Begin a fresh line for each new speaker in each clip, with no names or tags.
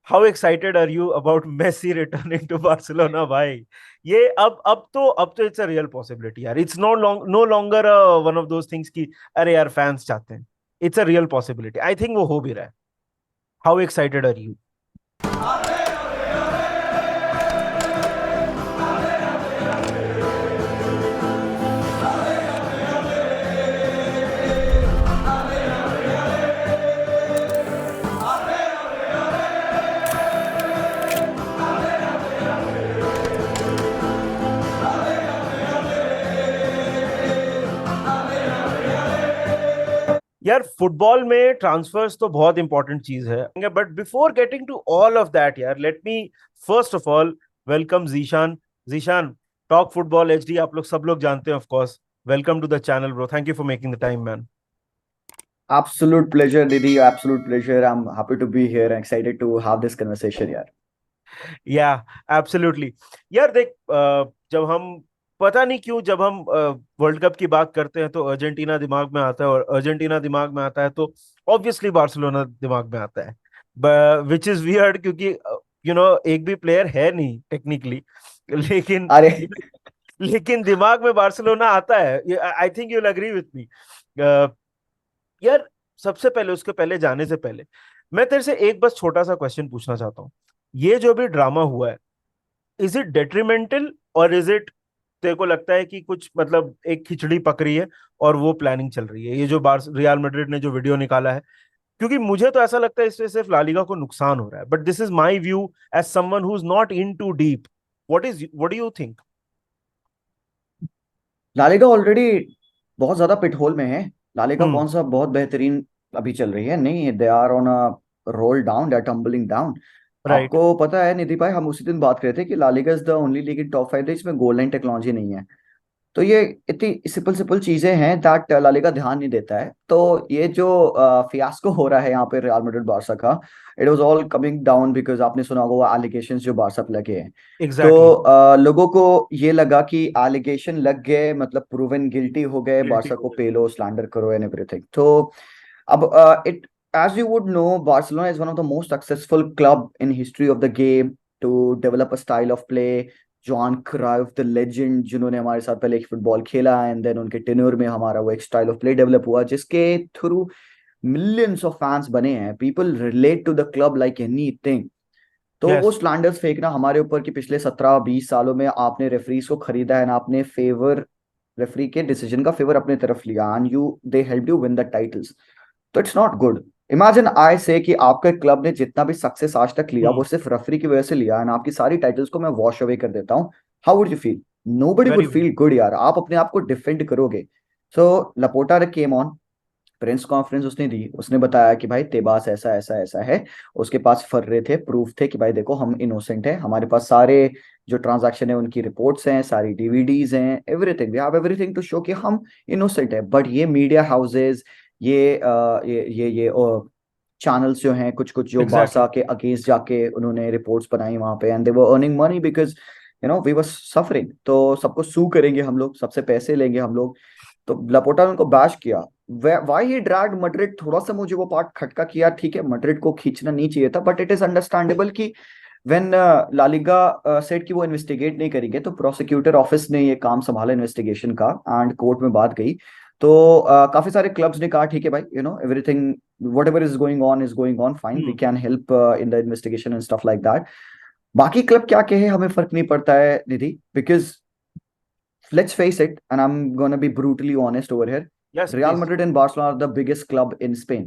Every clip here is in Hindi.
How excited are you about Messi returning to Barcelona भाई? ये अब तो इट्स अ रियल पॉसिबिलिटी यार। It's no longer one of those things की अरे यार फैंस चाहते हैं। It's a real possibility. I think वो हो भी रहा है। How excited are you? यार फुटबॉल में ट्रांसफर्स तो बहुत इंपॉर्टेंट चीज है, but before getting to all of that यार, let me first of all welcome Zeeshan. Zeeshan, talk football HD आप लोग सब लोग जानते हैं of course. Welcome to the channel bro, thank you for making the time man.
Absolute pleasure, Didi. Absolute pleasure. I'm happy to be here and excited to have this conversation, yaar.
या एब्सोल्युटली। यार देख, जब हम पता नहीं क्यों जब हम वर्ल्ड कप की बात करते हैं तो अर्जेंटीना दिमाग में आता है, और अर्जेंटीना दिमाग में आता है तो ऑब्वियसली बार्सिलोना दिमाग में आता है। विच इज वियर्ड क्योंकि एक भी प्लेयर है नहीं टेक्निकली, लेकिन
अरे
लेकिन दिमाग में बार्सिलोना आता है। I think you will agree with me. यार सबसे पहले, उसके पहले जाने से पहले मैं तेरे से एक बस छोटा सा क्वेश्चन पूछना चाहता हूँ। ये जो भी ड्रामा हुआ है, इज इट डेट्रीमेंटल और इज इट, तेरे को लगता है कि कुछ मतलब एक खिचड़ी पक रही है और वो प्लानिंग चल रही है, ये जो बार रियल मैड्रिड ने जो वीडियो निकाला है? क्योंकि मुझे तो ऐसा लगता है इससे सिर्फ लालिगा को नुकसान हो रहा है, but this is my view as someone who is not in too deep. What do you think?
LaLiga already बहुत ज्यादा पिटहोल में है। LaLiga
hmm.
कौन सा बहुत बेहतरीन अभी चल रही है? नहीं, they are on a roll down, they are tumbling down.
Right.
आपको पता है निधि भाई, हम उसी दिन बात कर रहे थे कि La Liga is the only league in top 5 इसमें गोल लाइन टेक्नोलॉजी नहीं है। तो ये इतनी सिंपल सिंपल चीजें हैं दैट लालिगा ध्यान नहीं देता है। तो ये जो फियास्को हो रहा है यहाँ पे रियल मैड्रिड बारसा का, it was all coming down because आपने सुना होगा वो एलिगेशंस जो बारसा पे लगे हैं। तो
एग्जैक्टली।
लोगों को ये लगा कि एलिगेशन लग गए मतलब प्रूवन गिल्टी हो गए,
गिल्टी
बारसा
हो
को
गए।
पेलो स्लैंडर करो एंड एवरीथिंग। तो अब it as you would know, Barcelona is one of the most successful club in history of the game to develop a style of play. John क्राइफ the legend, जिन्होंने हमारे साथ पहले एक फुटबॉल खेला एंड देन उनके टेन्योर में हमारा वो एक स्टाइल ऑफ प्ले डेवलप हुआ जिसके थ्रू मिलियंस ऑफ फैंस बने हैं। People relate to the club like anything. तो वो
यस।
स्लैंडर्स फेंकना हमारे ऊपर कि पिछले 17-20 सालों में आपने रेफरीज को खरीदा है ना, आपने फेवर रेफरी के डिसीजन का फेवर अपने तरफ लिया and you they help you win the titles. तो it's not good. Imagine I say कि आपके क्लब ने जितना भी सक्सेस आज तक लिया वो
हम्म।
सिर्फ रेफरी की वजह से लिया एंड आपकी सारी टाइटल्स को मैं वॉश अवे कर देता हूँ। How would you feel? Nobody would
very.
Feel good यार। आप अपने आप को डिफेंड करोगे। सो लपोटा केम ऑन, प्रेस कॉन्फ्रेंस उसने दी, उसने बताया कि भाई तेबास ऐसा ऐसा ऐसा है। उसके पास फर्रे थे, प्रूफ थे कि भाई देखो हम इनोसेंट है, हमारे पास सारे जो ट्रांजैक्शन है उनकी रिपोर्ट्स हैं, सारी डीवीडीज हैं, everything, we have everything to show कि हम इनोसेंट है। बट ये मीडिया हाउसेज, ये चैनल्स जो हैं कुछ कुछ जो बारसा
एग्जैक्टली।
के अगेंस्ट जाके उन्होंने रिपोर्ट्स बनाई वहां पे and they were earning money because we were suffering. तो सबको सू करेंगे हम लोग, सबसे पैसे लेंगे हम लोग। तो लपोटा ने उनको बैश किया। वाई ही ड्रैग्ड मड्रिड, थोड़ा सा मुझे वो पार्ट खटका किया। ठीक है, मड्रिड को खींचना नहीं चाहिए था, बट इट इज अंडरस्टैंडेबल कि व्हेन लालिगा सेड कि वो इन्वेस्टिगेट नहीं करेंगे तो प्रोसिक्यूटर ऑफिस ने ये काम संभाला इन्वेस्टिगेशन का एंड कोर्ट में बात गई। तो काफी सारे क्लब्स ने कहा ठीक है भाई, everything whatever is going on fine, we
hmm.
Can help in the investigation and stuff like that. बाकी क्लब क्या कहे हमें फर्क नहीं पड़ता है Nidhi, because let's face it, and I'm going to be brutally honest over here.
Yes
Real
please.
Madrid and Barcelona are the biggest club in Spain.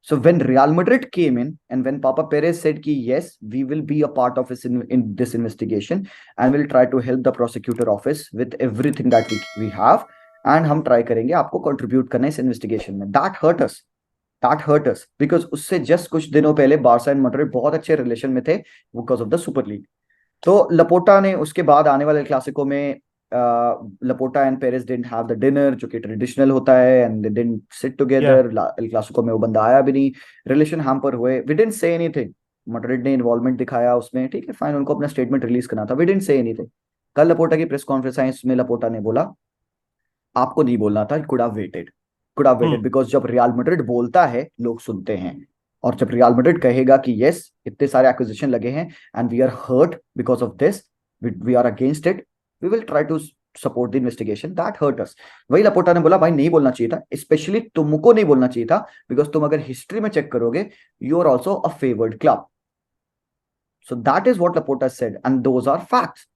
So when Real Madrid came in and when Papa Perez said ki yes, we will be a part of this in this investigation and we'll try to help the prosecutor office with everything that we have and हम try करेंगे आपको contribute करना इस investigation में. That hurt us. That hurt us because उससे just कुछ दिनों पहले बारसा एंड मैड्रिड बहुत अच्छे रिलेशन में थे because of the Super League. तो लपोटा ने उसके बाद आने वाले क्लासिको में Laporta and Perez didn't have the dinner जो कि ट्रेडिशनल होता है एंड दे डिडंट सिट
या।
टुगेदर। एल क्लासिको में वो बंदा आया भी नहीं, रिलेशन हैम्पर हुए। We didn't say anything. Madrid ने इन्वॉल्वमेंट दिखाया उसमें, ठीक है फाइन, उनको अपना स्टेटमेंट रिलीज करना था, वी डिडंट से एनीथिंग। कल लपोटा की प्रेस कॉन्फ्रेंस आई, इसमें लपोटा ने बोला आपको नहीं बोलना था, could have waited, could have waited
hmm.
Because जब रियल मैड्रिड बोलता है लोग सुनते हैं। और जब रियल मैड्रिड कहेगा कि यस इतने सारे एक्विजिशन लगे हैं and we are hurt because of this, we are against it, we will try to support the investigation, that hurt us. वही लपोटा ने बोला भाई नहीं बोलना चाहिए था, स्पेशली तुमको नहीं बोलना चाहिए था, बिकॉज तुम अगर हिस्ट्री में चेक करोगे you are also a favoured club. So that is what Laporta said and those are facts.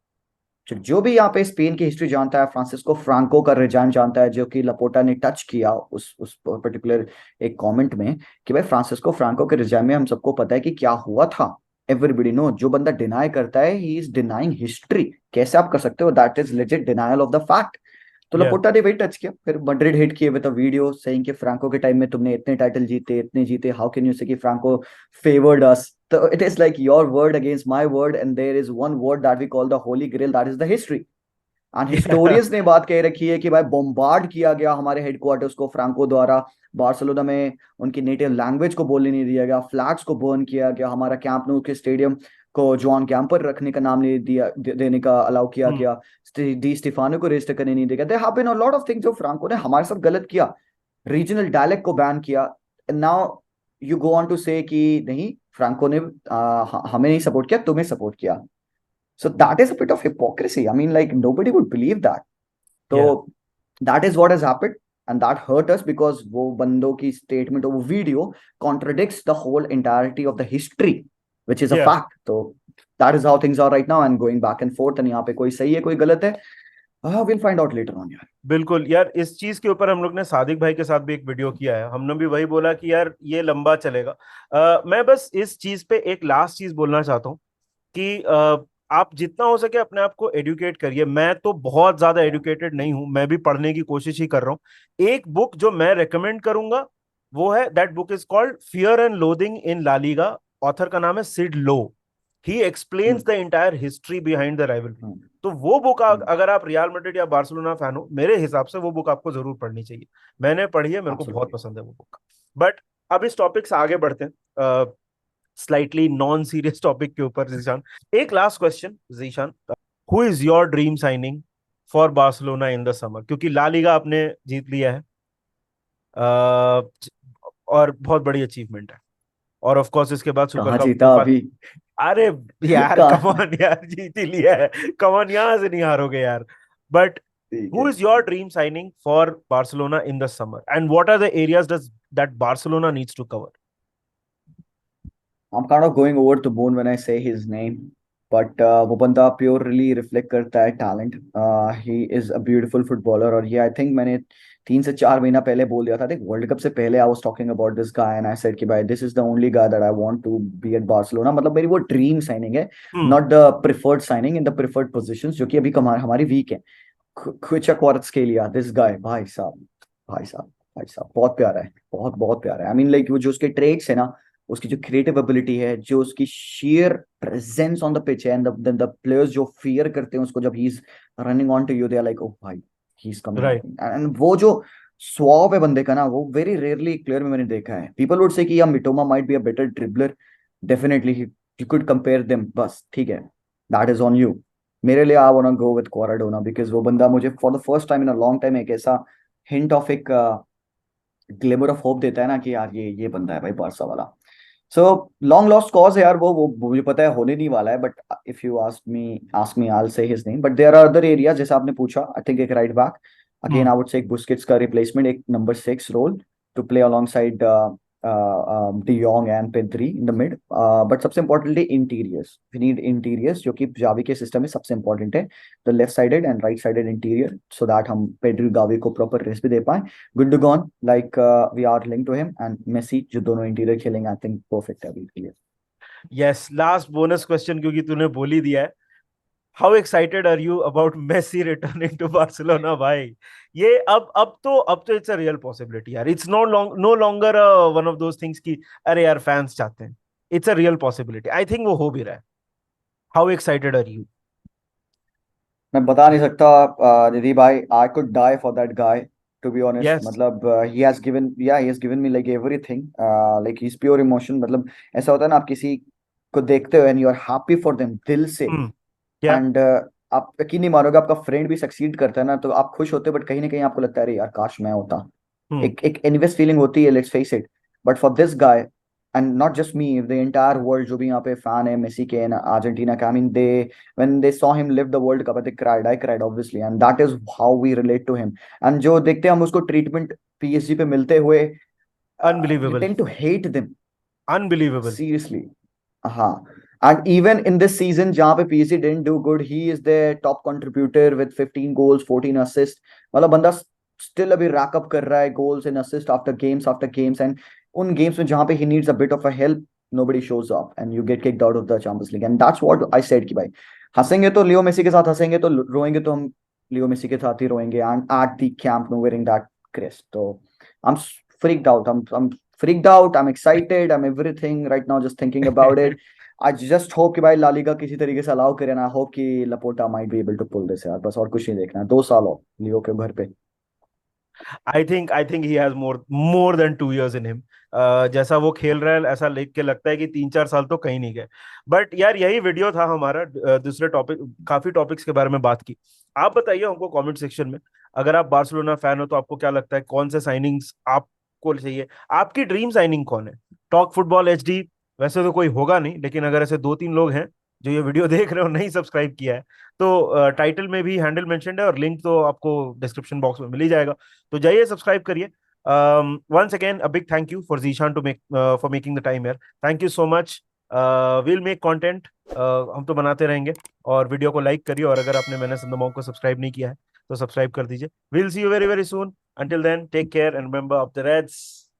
जो भी यहाँ पे स्पेन की हिस्ट्री जानता है, फ्रांसिस्को फ्रांको का रिजाइन जानता है, जो कि लपोटा ने टच किया उस पर्टिकुलर एक कमेंट में, कि भाई फ्रांसिस्को फ्रांको के रिजाइन में हम सबको पता है कि क्या हुआ था। एवरीबडी नो, जो बंदा डिनाई करता है ही इज डिनाइंग हिस्ट्री। कैसे आप कर सकते हो? That is legit denial of the fact. तो
Yeah.
लपोटा ने वही टच किया, फिर मैड्रिड हिट किए विद अ वीडियो सेइंग कि फ्रांको के टाइम में तुमने इतने टाइटल जीते, इतने जीते, हाउ कैन यू से कि फ्रांको फेवर्ड अस? तो it is like your word against my word and there is one word that we call the holy grail, that is the history. And
Yeah.
Historians ने बात कह रखी है कि भाई बॉम्बार्ड किया गया हमारे हेडक्वार्टर्स को फ्रांको द्वारा, बार्सिलोना में उनकी नेटिव लैंग्वेज को बोलने नहीं दिया गया, फ्लैग्स को बर्न किया गया, हमारा कैंप nou के स्टेडियम को जॉन कैंपर रखने का नाम नहीं दिया, देने का अलाउ किया
Hmm.
गया, डी स्टिफानो को रजिस्टर करने नहीं दिया गया। There have been a lot of things जो फ्रांको ने हमारे साथ गलत किया, रीजनल डायलेक्ट को बैन किया। Now you go on to say कि नहीं फ्रांको ने हमें नहीं सपोर्ट किया, तुम्हें सपोर्ट किया। So that is a bit of hypocrisy. I mean, like nobody would believe that. So
Yeah.
that is what has happened, and that hurt us because वो बंदों की statement और वो video contradicts the whole entirety of the history, which is a
Yeah.
fact. So that is how things are right now, and going back and forth. And यहाँ पे कोई सही है कोई गलत है, we'll find out later on यार।
बिल्कुल यार, इस चीज के ऊपर हम लोग ने सादिक भाई के साथ भी एक वीडियो किया है, हमने भी वही बोला कि यार ये लंबा चलेगा। मैं बस इस चीज पे एक लास्ट चीज बोलना चाहता हूँ कि आप जितना हो सके अपने आप को एडुकेट करिए। मैं तो बहुत ज्यादा एडुकेटेड नहीं हूं, मैं भी पढ़ने की कोशिश ही कर रहा हूँ। एक बुक जो मैं रेकमेंड करूंगा वो है, that book is called Fear and Loathing in La Liga. Author का नाम है Sid Lowe. He explains the entire history behind the rivalry. तो वो बुक अगर आप रियल मैड्रिड या बार्सिलोना फैन हो, मेरे हिसाब से वो बुक आपको जरूर पढ़नी चाहिए। मैंने पढ़ी है, मेरे को बहुत
Absolutely.
पसंद है वो बुक। बट अब इस टॉपिक से आगे बढ़ते हैं, स्लाइटली नॉन सीरियस टॉपिक के ऊपर। जीशान, एक last question. Zeeshan, who is your dream signing for Barcelona in the summer? क्योंकि ला लीगा आपने जीत लिया है, और बहुत बड़ी अचीवमेंट है, और ऑफ कोर्स इसके बाद सुपर
कहाँ
कप
जीता
सुपर।
अभी?
अरे यार
कहाँ?
कमान यार, जीत ही लिया है, कमान, यहां से नहीं हारोगे यार। बट
ठीक
who
है।
is your dream signing for Barcelona in the summer, and what are the areas that Barcelona needs to cover?
I'm kind of going over the moon when I say his name, but वो बंदा purely reflect करता है talent. He is a beautiful footballer, और ये I think मैंने 3 से 4 महीना पहले बोल दिया था। देख वर्ल्ड कप से पहले I was talking about this guy and I said कि भाई this is the only guy that I want to be at Barcelona। मतलब मेरी वो ड्रीम साइनिंग है,
Hmm.
not the preferred signing in the preferred positions जो कि अभी हमारी वीक है। क्विचा क्वारात्स्केलिया, दिस गाय, भाई साहब, भाई साहब, भाई साहब, बहुत प्यारा है, बहुत बहुत प्यारा है। आई मीन लाइक वो जो उसके ट्रेड्स है ना, उसकी जो क्रिएटिव एबिलिटी है, जो उसकी sheer presence on the pitch है, एंड द प्लेयर्स जो फियर करते हैं उसको जब he is running on to you, they are like, oh भाई he is coming.
Right.
And वो जो स्वॉप है बंदे का ना, वो वेरी रेयरली प्लेयर में मैंने देखा है। पीपल वुड से कि या Mitoma might be a better dribbler, definitely you could compare them, बस ठीक है, दैट इज ऑन यू। मेरे लिए I want go with Kvaradona, because वो बंदा मुझे for the first time in a long time एक ऐसा हिंट ऑफ एक ग्लिमर ऑफ होप देता है ना कि यार ये बंदा है भाई बारसा वाला। सो लॉन्ग लॉस्ट कॉज है यार, वो मुझे पता है होने नहीं वाला है, but if you ask me I will say his name. But there are other area, जैसे आपने पूछा, आई थिंक एक right back, again
Hmm.
I would say एक बुस्केट्स का रिप्लेसमेंट, एक number 6 role to play alongside De Jong and Pedri in the mid, but सबसे importantly interiors, we need interiors, जो कि जावी के सिस्टम में सबसे इम्पोर्टेंट है, the left sided and right sided interior, so that हम पेड्री गावी को प्रॉपर रेस्ट भी दे पाए। Gundogan, like we are link to him, and Messi, जो दोनों इंटीरियर खेलेंगे, आई थिंक परफेक्ट है अभी के लिए।
Yes, last bonus question, क्योंकि तूने बोल ही दिया है। How excited are you about Messi returning to Barcelona, भाई? ये अब तो it's a real possibility यार। It's no longer one of those things कि अरे यार फैंस चाहते हैं। It's a real possibility. I think वो हो भी रहा है। How excited are you?
मैं बता नहीं सकता निधि भाई, I could die for that guy, to be honest.
Yes.
मतलब he has given me like everything, like he's pure emotion। मतलब ऐसा होता है ना, आप किसी को देखते हो and you are happy for them दिल से,
Hmm. Yeah.
एंड आप यकीन नहीं मानोगे, आपका फ्रेंड भी सक्सीड करता है ना, तो आप खुश होते हो, बट कहीं ना कहीं आपको लगता है अरे यार काश मैं होता।
Hmm.
एक एक एनवियस फीलिंग होती है, let's face it. But for this guy, and not just me, the entire world जो भी यहाँ पे fan है मेसी के and Argentina के, I mean they when they saw him live the World Cup, they cried. I cried obviously, and that is how we relate to him. And जो देखते हैं हम उसको treatment PSG पे मिलते हुए, you
unbelievable,
tend to hate them.
Unbelievable.
Seriously. हाँ. And even in this season, जहाँ पे PSG didn't do good, he is the top contributor with 15 goals, 14 assists. मतलब बंदा still अभी rack up कर रहा है goals and assists after games, and उन games में जहाँ पे he needs a bit of a help, nobody shows up and you get kicked out of the Champions League. And that's what I said कि भाई हंसेंगे तो लियो मेसी के साथ हंसेंगे, तो रोएंगे तो हम लियो मेसी के साथ ही रोएंगे. And at the Camp Nou wearing that crest, so I'm freaked out. I'm freaked out. I'm excited. I'm everything right now just thinking about it. I just hope कि भाई ला लीगा किसी तरीके से अलाउ करे ना. होप कि लपोटा might be able to pull this यार. बस और कुछ नहीं देखना है. 2 साल हो लियो के घर पे.
I think he has more than 2 years in him. जैसा वो खेल रहा है ऐसा लिख के लगता है कि 3-4 साल तो कहीं नहीं गए. बट यार यही वीडियो था हमारा. दूसरे टॉपिक, काफी टॉपिक्स के बारे में बात की. आप बताइए हमको कमेंट सेक्शन में, अगर आप बार्सिलोना फैन हो तो आपको क्या लगता है, कौन से साइनिंग्स आपको चाहिए, आपकी ड्रीम साइनिंग कौन है. टॉक फुटबॉल एचडी वैसे तो कोई होगा नहीं, लेकिन अगर ऐसे 2-3 लोग हैं जो ये वीडियो देख रहे हो नहीं सब्सक्राइब किया है, तो टाइटल में भी हैंडल मेंशन्ड है और लिंक तो आपको डिस्क्रिप्शन बॉक्स में मिल ही जाएगा. तो जाइए सब्सक्राइब करिए. Once again, a big thank you for Zishan for making the time here. Thank you so much. We'll make content. हम तो बनाते रहेंगे. और वीडियो को लाइक करिए, और अगर आपने मैंने संदमों को सब्सक्राइब नहीं किया है तो सब्सक्राइब कर दीजिए. We'll see you very very soon. Until then, take care and remember of the Reds.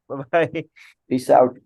Bye bye.
Peace out.